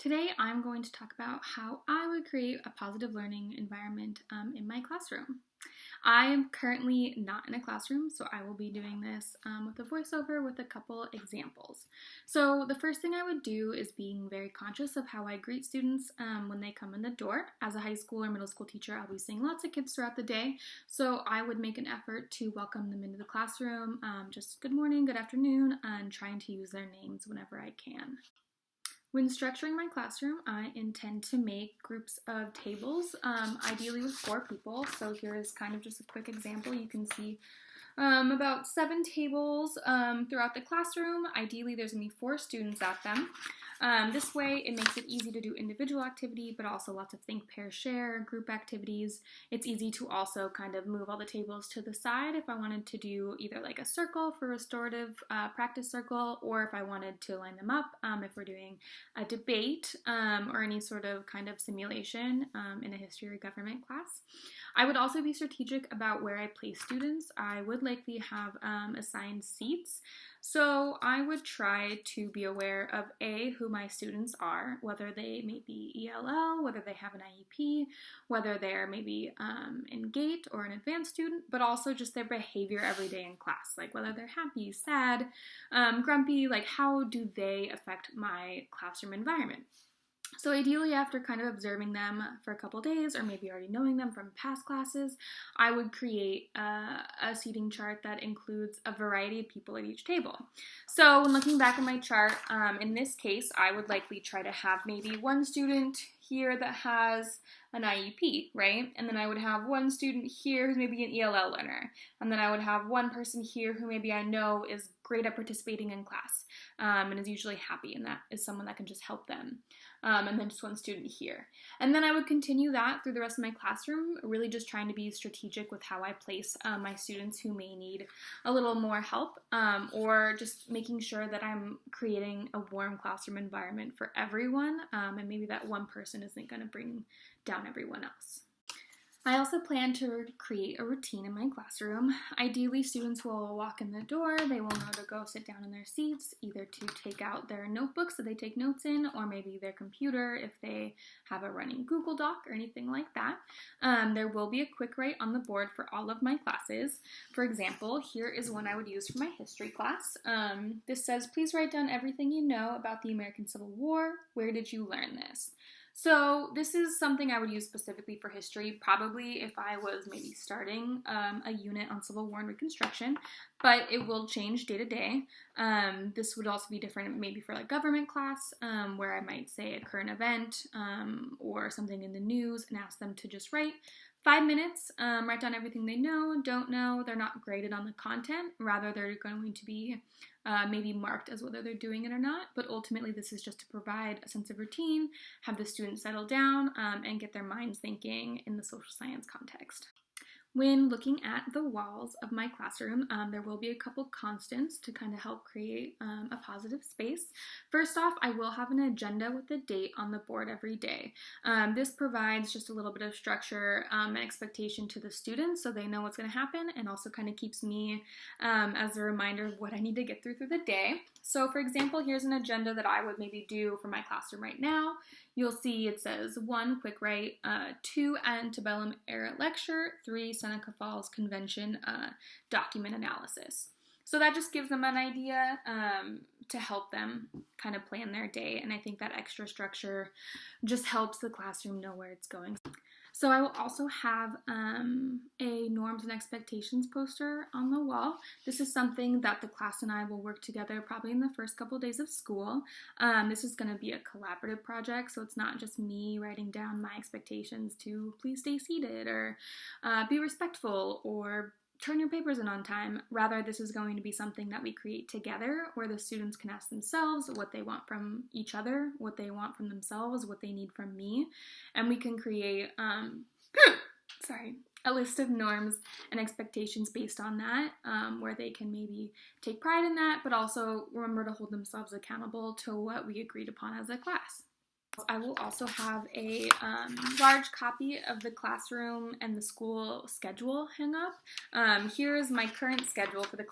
Today I'm going to talk about how I would create a positive learning environment in my classroom. I am currently not in a classroom, so I will be doing this with a voiceover with a couple examples. So the first thing I would do is being very conscious of how I greet students when they come in the door. As a high school or middle school teacher, I'll be seeing lots of kids throughout the day, so I would make an effort to welcome them into the classroom, just good morning, good afternoon, and trying to use their names whenever I can. When structuring my classroom, I intend to make groups of tables, ideally with 4 people. So here is kind of just a quick example. You can see about 7 tables throughout the classroom. Ideally, there's going to be 4 students at them. This way, it makes it easy to do individual activity, but also lots of think, pair, share, group activities. It's easy to also kind of move all the tables to the side if I wanted to do either like a circle for restorative practice circle, or if I wanted to line them up if we're doing a debate or any sort of kind of simulation in a history or government class. I would also be strategic about where I place students. I would likely have assigned seats. So I would try to be aware of who my students are, whether they may be ELL, whether they have an IEP, whether they're maybe in GATE or an advanced student, but also just their behavior every day in class, like whether they're happy, sad, grumpy, like how do they affect my classroom environment. So ideally, after kind of observing them for a couple days, or maybe already knowing them from past classes, I would create a seating chart that includes a variety of people at each table. So when looking back at my chart, in this case, I would likely try to have maybe one student here that has an IEP, right? And then I would have one student here who's maybe an ELL learner. And then I would have one person here who maybe I know is great at participating in class and is usually happy, and that is someone that can just help them. And then just one student here. And then I would continue that through the rest of my classroom, really just trying to be strategic with how I place my students who may need a little more help, or just making sure that I'm creating a warm classroom environment for everyone, and maybe that one person isn't going to bring down everyone else. I also plan to create a routine in my classroom. Ideally, students will walk in the door, they will know to go sit down in their seats, either to take out their notebooks that they take notes in, or maybe their computer if they have a running Google Doc or anything like that. There will be a quick write on the board for all of my classes. For example, here is one I would use for my history class. This says, please write down everything you know about the American Civil War. Where did you learn this? So this is something I would use specifically for history, probably if I was maybe starting a unit on Civil War and Reconstruction, but it will change day to day. This would also be different maybe for like government class, where I might say a current event or something in the news and ask them to just write 5 minutes, write down everything they know, don't know. They're not graded on the content. Rather, they're going to be maybe marked as whether they're doing it or not. But ultimately, this is just to provide a sense of routine, have the students settle down, and get their minds thinking in the social science context. When looking at the walls of my classroom, there will be a couple constants to kind of help create a positive space. First off, I will have an agenda with a date on the board every day. This provides just a little bit of structure and expectation to the students so they know what's going to happen, and also kind of keeps me as a reminder of what I need to get through the day. So for example, here's an agenda that I would maybe do for my classroom right now. You'll see it says 1, quick write, 2, antebellum era lecture, 3, Seneca Falls Convention document analysis. So that just gives them an idea to help them kind of plan their day, and I think that extra structure just helps the classroom know where it's going. So I will also have a norms and expectations poster on the wall. This is something that the class and I will work together probably in the first couple days of school. This is going to be a collaborative project, so it's not just me writing down my expectations to please stay seated or be respectful or turn your papers in on time. Rather, this is going to be something that we create together where the students can ask themselves what they want from each other, what they want from themselves, what they need from me, and we can create a list of norms and expectations based on that, where they can maybe take pride in that, but also remember to hold themselves accountable to what we agreed upon as a class. I will also have a large copy of the classroom and the school schedule hang up. Here is my current schedule for the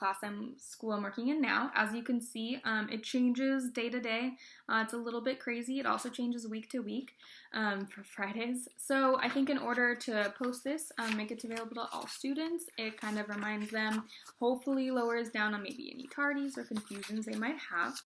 school I'm working in now. As you can see, it changes day to day. It's a little bit crazy. It also changes week to week for Fridays. So I think in order to post this, make it available to all students, it kind of reminds them, hopefully lowers down on maybe any tardies or confusions they might have.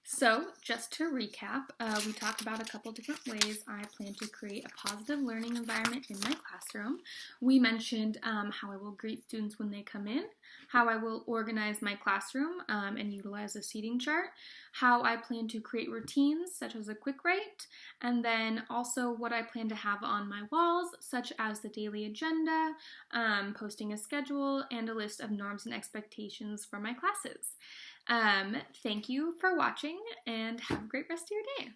So, just to recap, we talked about a couple different ways I plan to create a positive learning environment in my classroom. We mentioned how I will greet students when they come in, how I will organize my classroom and utilize a seating chart, how I plan to create routines such as a quick write, and then also what I plan to have on my walls, such as the daily agenda, posting a schedule, and a list of norms and expectations for my classes. Thank you for watching and have a great rest of your day.